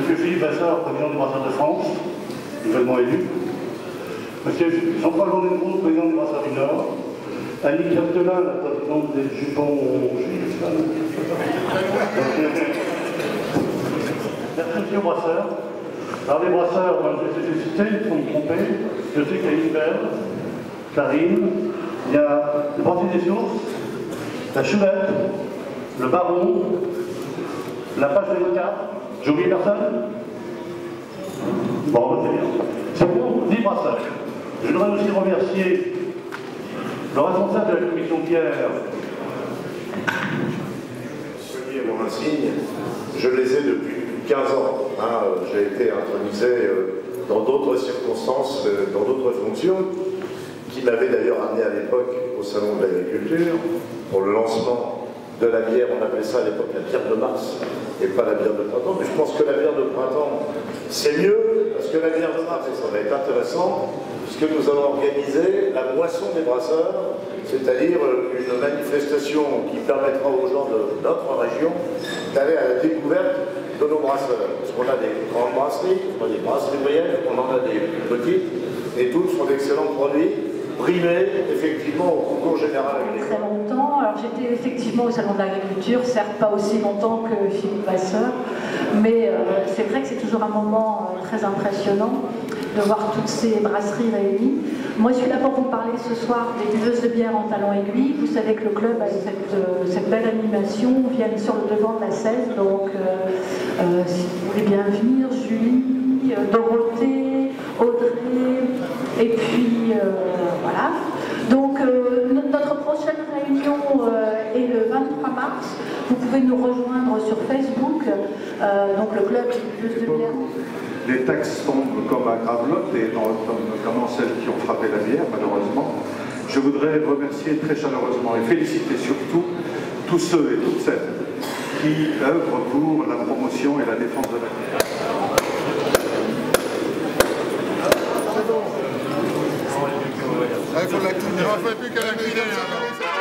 Monsieur Philippe Vasseur, président du Brasseurs de France, nouvellement élu. Monsieur Jean-Paul Vendémont, président du Brasseurs du Nord. Annick Chaptelin, la présidente des Jupons juifs. Merci, monsieur Brasseur. Alors, les brasseurs, je les ai cités, ils sont trompés. Je sais qu'il y a Hubert, Karine, il y a le Parti des Sources, la Chulette, le Baron, la Page 24. J'ai oublié personne? Bon, c'est bien. C'est bon, 10 brasseurs. Je voudrais aussi remercier le responsable de la commission Pierre. Celui est mon insigne, je les ai depuis 15 ans. J'ai été intronisé dans d'autres circonstances, dans d'autres fonctions, qui m'avaient d'ailleurs amené à l'époque au Salon de l'Agriculture, pour le lancement de la bière, on appelait ça à l'époque la bière de mars, et pas la bière de printemps, mais je pense que la bière de printemps, c'est mieux, parce que la bière de mars, ça va être intéressant, puisque nous allons organiser la moisson des brasseurs, c'est-à-dire une manifestation qui permettra aux gens de notre région d'aller à la découverte de nos brasseurs. Parce qu'on a des grandes brasseries, on a des brasseries moyennes, on en a des petites, et toutes sont d'excellents produits, primés effectivement au concours général agricole. Très longtemps, alors j'étais effectivement au Salon de l'Agriculture, certes pas aussi longtemps que Philippe Vasseur, mais c'est vrai que c'est toujours un moment très impressionnant de voir toutes ces brasseries réunies. Moi, je suis là pour vous parler ce soir des buveuses de bière en talons aiguilles. Vous savez que le club a cette belle animation, viennent sur le devant de la scène, donc si vous voulez bien venir, Julie, Dorothée, Audrey, et puis voilà. Donc notre prochaine réunion est le 23 mars. Vous pouvez nous rejoindre sur Facebook, donc le club des buveuses de bière. Les taxes tombent comme à Gravelotte, et notamment celles qui ont frappé la bière, malheureusement. Je voudrais remercier très chaleureusement et féliciter surtout tous ceux et toutes celles qui œuvrent pour la promotion et la défense de la bière. Il faut la cliner, on ne fait plus qu'à la cliner.